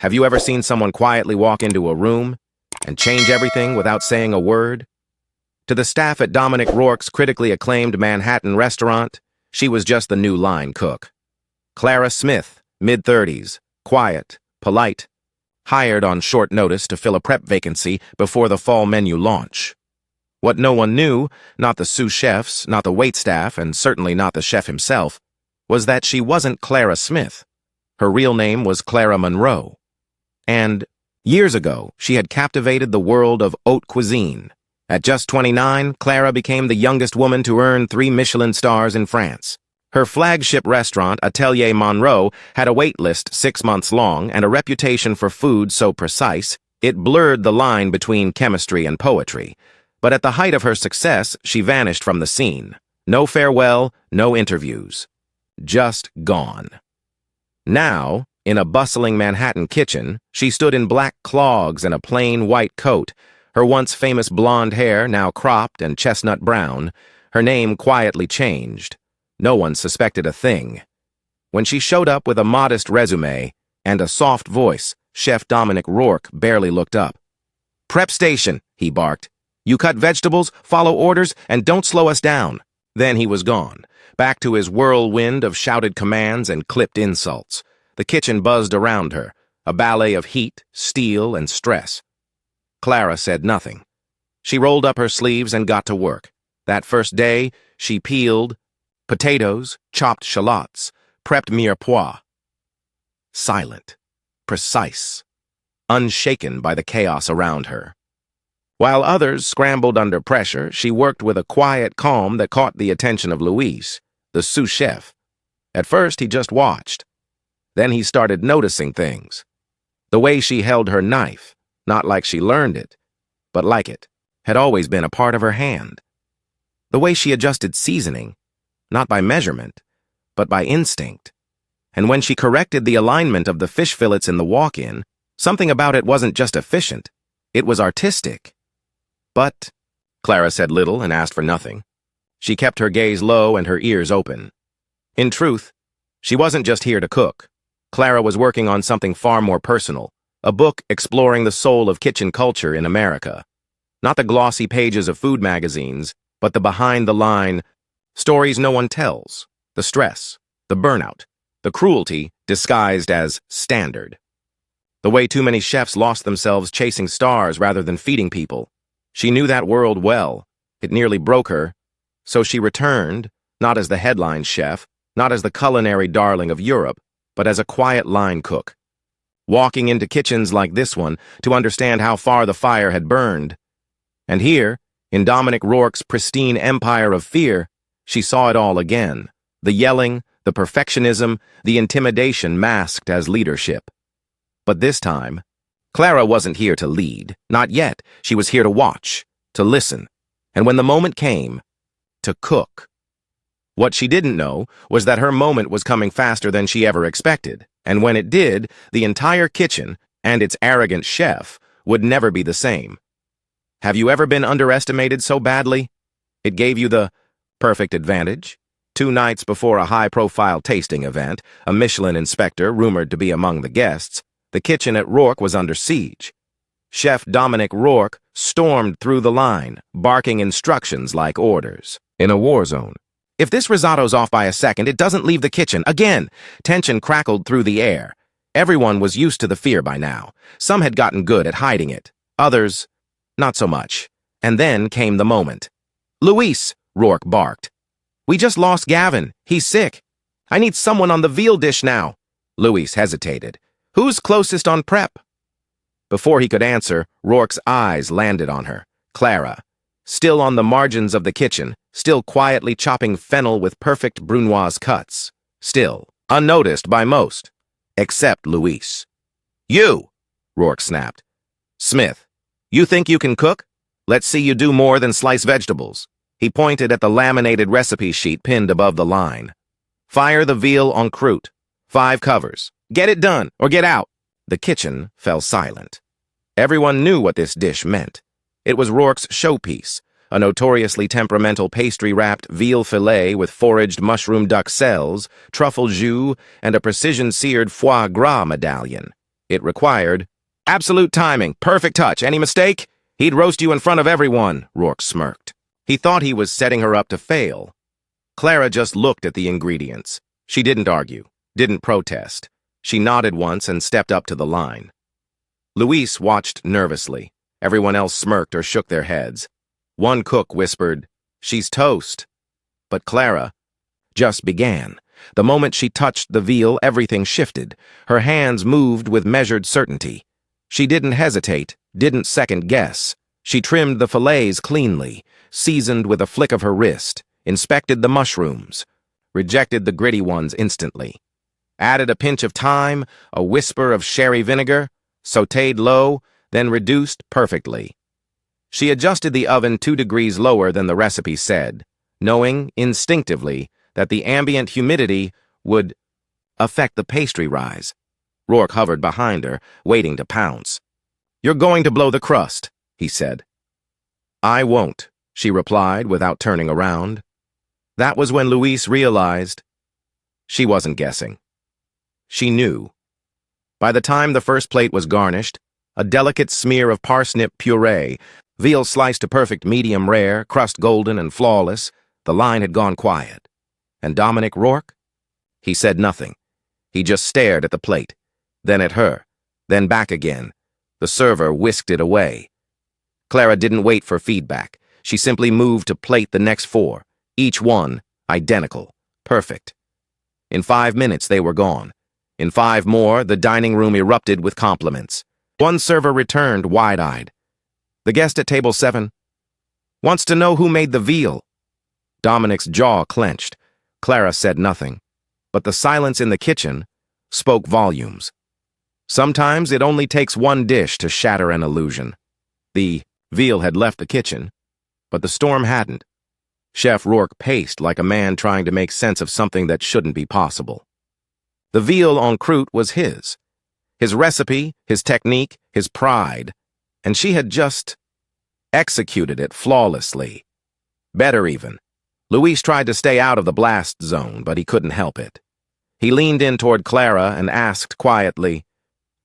Have you ever seen someone quietly walk into a room and change everything without saying a word? To the staff at Dominic Rourke's critically acclaimed Manhattan restaurant, she was just the new line cook. Clara Smith, mid-30s, quiet, polite, hired on short notice to fill a prep vacancy before the fall menu launch. What no one knew, not the sous chefs, not the waitstaff, and certainly not the chef himself, was that she wasn't Clara Smith. Her real name was Clara Monroe. And years ago, she had captivated the world of haute cuisine. At just 29, Clara became the youngest woman to earn 3 Michelin stars in France. Her flagship restaurant, Atelier Monroe, had a wait list 6 months long and a reputation for food so precise, it blurred the line between chemistry and poetry. But at the height of her success, she vanished from the scene. No farewell, no interviews. Just gone. Now, in a bustling Manhattan kitchen, she stood in black clogs and a plain white coat, her once famous blonde hair now cropped and chestnut brown, her name quietly changed. No one suspected a thing. When she showed up with a modest resume and a soft voice, Chef Dominic Rourke barely looked up. "Prep station," he barked. "You cut vegetables, follow orders, and don't slow us down." Then he was gone, back to his whirlwind of shouted commands and clipped insults. The kitchen buzzed around her, a ballet of heat, steel, and stress. Clara said nothing. She rolled up her sleeves and got to work. That first day, she peeled potatoes, chopped shallots, prepped mirepoix. Silent, precise, unshaken by the chaos around her. While others scrambled under pressure, she worked with a quiet calm that caught the attention of Luis, the sous chef. At first, he just watched. Then he started noticing things. The way she held her knife, not like she learned it, but like it had always been a part of her hand. The way she adjusted seasoning, not by measurement, but by instinct. And when she corrected the alignment of the fish fillets in the walk-in, something about it wasn't just efficient, it was artistic. But Clara said little and asked for nothing. She kept her gaze low and her ears open. In truth, she wasn't just here to cook. Clara was working on something far more personal, a book exploring the soul of kitchen culture in America. Not the glossy pages of food magazines, but the behind-the-line stories no one tells, the stress, the burnout, the cruelty disguised as standard. The way too many chefs lost themselves chasing stars rather than feeding people. She knew that world well. It nearly broke her. So she returned, not as the headline chef, not as the culinary darling of Europe, but as a quiet line cook. Walking into kitchens like this one to understand how far the fire had burned. And here, in Dominic Rourke's pristine empire of fear, she saw it all again. The yelling, the perfectionism, the intimidation masked as leadership. But this time, Clara wasn't here to lead. Not yet. She was here to watch, to listen, and when the moment came, to cook. What she didn't know was that her moment was coming faster than she ever expected, and when it did, the entire kitchen and its arrogant chef would never be the same. Have you ever been underestimated so badly? It gave you the perfect advantage. 2 nights before a high-profile tasting event, a Michelin inspector rumored to be among the guests, the kitchen at Rourke was under siege. Chef Dominic Rourke stormed through the line, barking instructions like orders. In a war zone. "If this risotto's off by a second, it doesn't leave the kitchen." Again, tension crackled through the air. Everyone was used to the fear by now. Some had gotten good at hiding it. Others, not so much. And then came the moment. "Luis," Rourke barked. "We just lost Gavin. He's sick. I need someone on the veal dish now." Luis hesitated. "Who's closest on prep?" Before he could answer, Rourke's eyes landed on her. Clara, still on the margins of the kitchen, still quietly chopping fennel with perfect brunoise cuts. Still, unnoticed by most, except Luis. "You," Rourke snapped. "Smith, you think you can cook? Let's see you do more than slice vegetables." He pointed at the laminated recipe sheet pinned above the line. "Fire the veal en croûte. 5 covers. Get it done, or get out." The kitchen fell silent. Everyone knew what this dish meant. It was Rourke's showpiece, a notoriously temperamental pastry-wrapped veal fillet with foraged mushroom duck cells, truffle jus, and a precision-seared foie gras medallion. It required absolute timing, perfect touch. Any mistake? He'd roast you in front of everyone, Rourke smirked. He thought he was setting her up to fail. Clara just looked at the ingredients. She didn't argue, didn't protest. She nodded once and stepped up to the line. Luis watched nervously. Everyone else smirked or shook their heads. One cook whispered, "She's toast." But Clara just began. The moment she touched the veal, everything shifted. Her hands moved with measured certainty. She didn't hesitate, didn't second-guess. She trimmed the fillets cleanly, seasoned with a flick of her wrist, inspected the mushrooms, rejected the gritty ones instantly. Added a pinch of thyme, a whisper of sherry vinegar, sautéed low, then reduced perfectly. She adjusted the oven 2 degrees lower than the recipe said, knowing, instinctively, that the ambient humidity would affect the pastry rise. Rourke hovered behind her, waiting to pounce. "You're going to blow the crust," he said. "I won't," she replied without turning around. That was when Luis realized she wasn't guessing. She knew. By the time the first plate was garnished, a delicate smear of parsnip puree, veal sliced to perfect medium rare, crust golden and flawless, the line had gone quiet. And Dominic Rourke? He said nothing. He just stared at the plate, then at her, then back again. The server whisked it away. Clara didn't wait for feedback. She simply moved to plate the next 4, each one identical, perfect. In 5 minutes, they were gone. In 5 more, the dining room erupted with compliments. One server returned, wide-eyed. "The guest at table 7 wants to know who made the veal." Dominic's jaw clenched. Clara said nothing, but the silence in the kitchen spoke volumes. Sometimes it only takes one dish to shatter an illusion. The veal had left the kitchen, but the storm hadn't. Chef Rourke paced like a man trying to make sense of something that shouldn't be possible. The veal en croûte was his recipe, his technique, his pride, and she had just executed it flawlessly. Better even. Luis tried to stay out of the blast zone, but he couldn't help it. He leaned in toward Clara and asked quietly,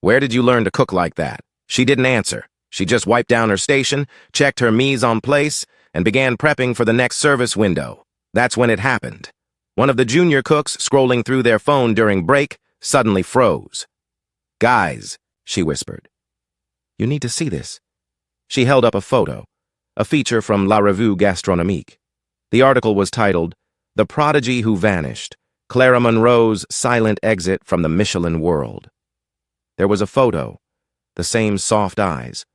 "Where did you learn to cook like that?" She didn't answer. She just wiped down her station, checked her mise en place, and began prepping for the next service window. That's when it happened. One of the junior cooks, scrolling through their phone during break, suddenly froze. "Guys," she whispered. "You need to see this." She held up a photo, a feature from La Revue Gastronomique. The article was titled, "The Prodigy Who Vanished, Clara Monroe's Silent Exit from the Michelin World." There was a photo, the same soft eyes,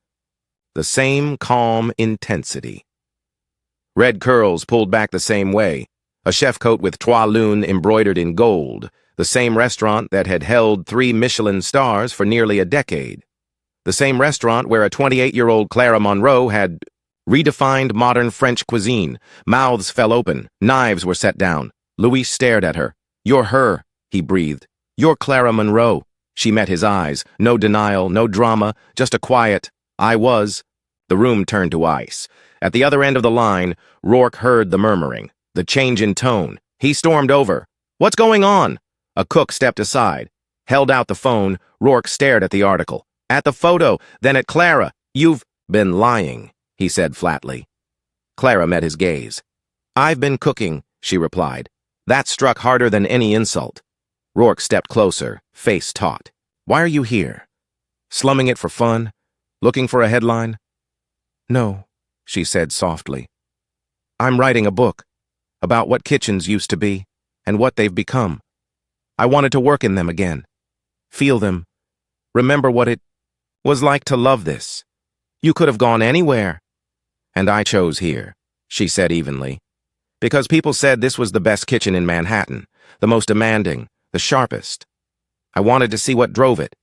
the same calm intensity. Red curls pulled back the same way, a chef coat with Trois Lunes embroidered in gold, the same restaurant that had held 3 Michelin stars for nearly a decade. The same restaurant where a 28-year-old Clara Monroe had redefined modern French cuisine. Mouths fell open, knives were set down. Luis stared at her. "You're her," he breathed. "You're Clara Monroe." She met his eyes. No denial, no drama, just a quiet, "I was." The room turned to ice. At the other end of the line, Rourke heard the murmuring, the change in tone. He stormed over. "What's going on?" A cook stepped aside, held out the phone. Rourke stared at the article, at the photo, then at Clara. "You've been lying," he said flatly. Clara met his gaze. "I've been cooking," she replied. That struck harder than any insult. Rourke stepped closer, face taut. "Why are you here? Slumming it for fun? Looking for a headline?" "No," she said softly. "I'm writing a book about what kitchens used to be and what they've become. I wanted to work in them again, feel them, remember what it was like to love this. You could have gone anywhere. And I chose here," she said evenly, "because people said this was the best kitchen in Manhattan, the most demanding, the sharpest. I wanted to see what drove it."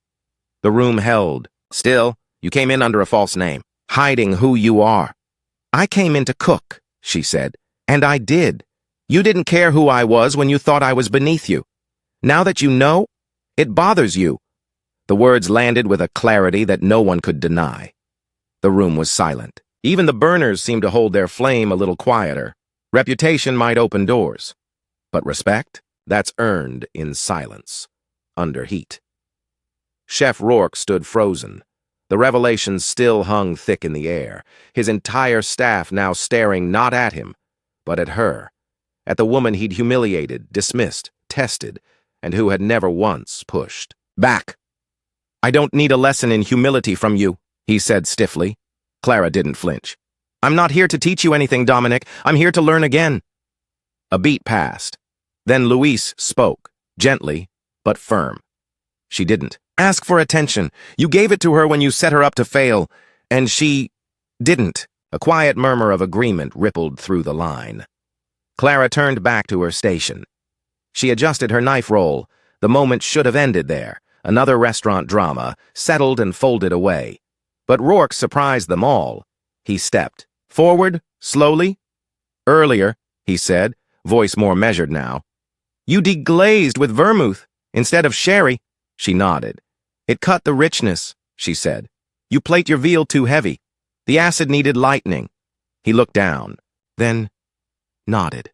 The room held. "Still, you came in under a false name, hiding who you are." "I came in to cook," she said, "and I did. You didn't care who I was when you thought I was beneath you. Now that you know, it bothers you." The words landed with a clarity that no one could deny. The room was silent. Even the burners seemed to hold their flame a little quieter. Reputation might open doors, but respect, that's earned in silence, under heat. Chef Rourke stood frozen. The revelations still hung thick in the air, his entire staff now staring not at him, but at her, at the woman he'd humiliated, dismissed, tested, and who had never once pushed back. "I don't need a lesson in humility from you," he said stiffly. Clara didn't flinch. "I'm not here to teach you anything, Dominic. I'm here to learn again." A beat passed. Then Louise spoke, gently, but firm. "She didn't ask for attention. You gave it to her when you set her up to fail, and she didn't." A quiet murmur of agreement rippled through the line. Clara turned back to her station. She adjusted her knife roll. The moment should have ended there. Another restaurant drama, settled and folded away. But Rourke surprised them all. He stepped forward, slowly. "Earlier," he said, voice more measured now, "you deglazed with vermouth instead of sherry." She nodded. "It cut the richness," she said. "You plate your veal too heavy. The acid needed lightening." He looked down, then nodded.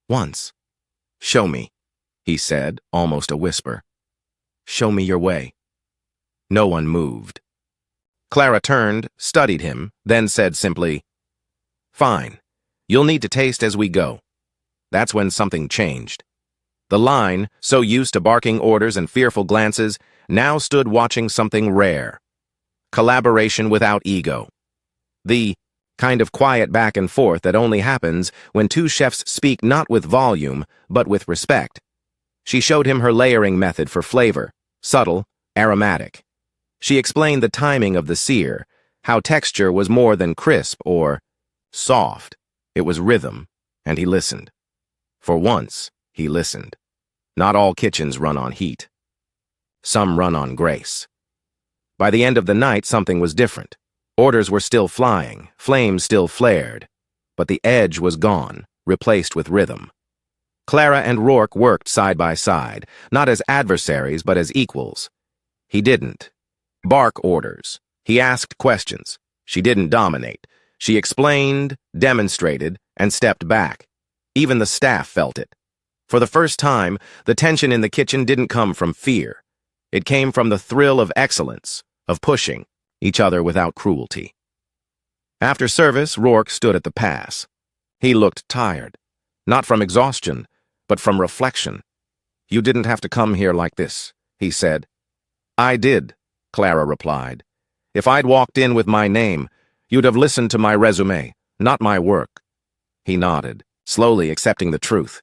Once. "Show me," he said, almost a whisper. "Show me your way." No one moved. Clara turned, studied him, then said simply, "Fine. You'll need to taste as we go." That's when something changed. The line, so used to barking orders and fearful glances, now stood watching something rare. Collaboration without ego. The kind of quiet back and forth that only happens when two chefs speak not with volume, but with respect. She showed him her layering method for flavor, subtle, aromatic. She explained the timing of the sear, how texture was more than crisp or soft. It was rhythm, and he listened. For once, he listened. Not all kitchens run on heat. Some run on grace. By the end of the night, something was different. Orders were still flying, flames still flared, but the edge was gone, replaced with rhythm. Clara and Rourke worked side by side, not as adversaries, but as equals. He didn't bark orders. He asked questions. She didn't dominate. She explained, demonstrated, and stepped back. Even the staff felt it. For the first time, the tension in the kitchen didn't come from fear. It came from the thrill of excellence, of pushing each other without cruelty. After service, Rourke stood at the pass. He looked tired, not from exhaustion, but from reflection. "You didn't have to come here like this," he said. "I did," Clara replied. "If I'd walked in with my name, you'd have listened to my resume, not my work." He nodded, slowly accepting the truth.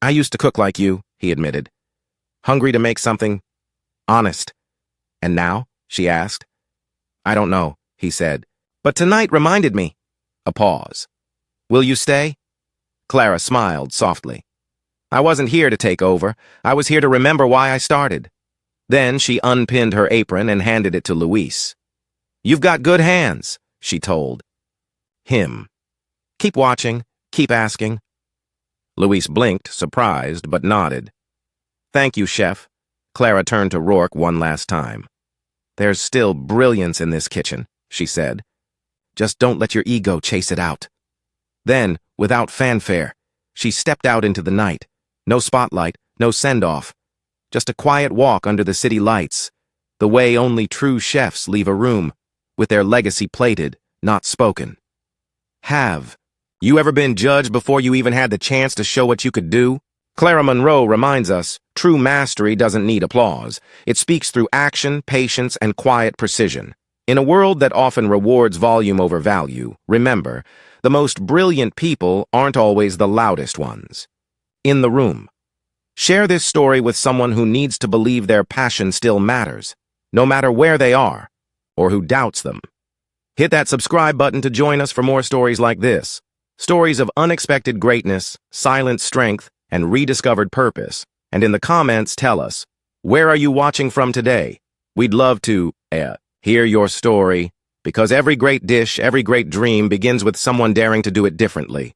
"I used to cook like you," he admitted. "Hungry to make something honest." "And now?" she asked. "I don't know," he said. "But tonight reminded me." A pause. "Will you stay?" Clara smiled softly. "I wasn't here to take over. I was here to remember why I started." Then she unpinned her apron and handed it to Louise. "You've got good hands," she told him. "Keep watching, keep asking." Louise blinked, surprised, but nodded. "Thank you, Chef." Clara turned to Rourke one last time. "There's still brilliance in this kitchen," she said. "Just don't let your ego chase it out." Then, without fanfare, she stepped out into the night. No spotlight, no send-off. Just a quiet walk under the city lights, the way only true chefs leave a room, with their legacy plated, not spoken. Have you ever been judged before you even had the chance to show what you could do? Clara Monroe reminds us, true mastery doesn't need applause. It speaks through action, patience, and quiet precision. In a world that often rewards volume over value, remember, the most brilliant people aren't always the loudest ones. In the room. Share this story with someone who needs to believe their passion still matters, no matter where they are, or who doubts them. Hit that subscribe button to join us for more stories like this. Stories of unexpected greatness, silent strength, and rediscovered purpose. And in the comments, tell us, where are you watching from today? We'd love to hear your story, because every great dish, every great dream begins with someone daring to do it differently.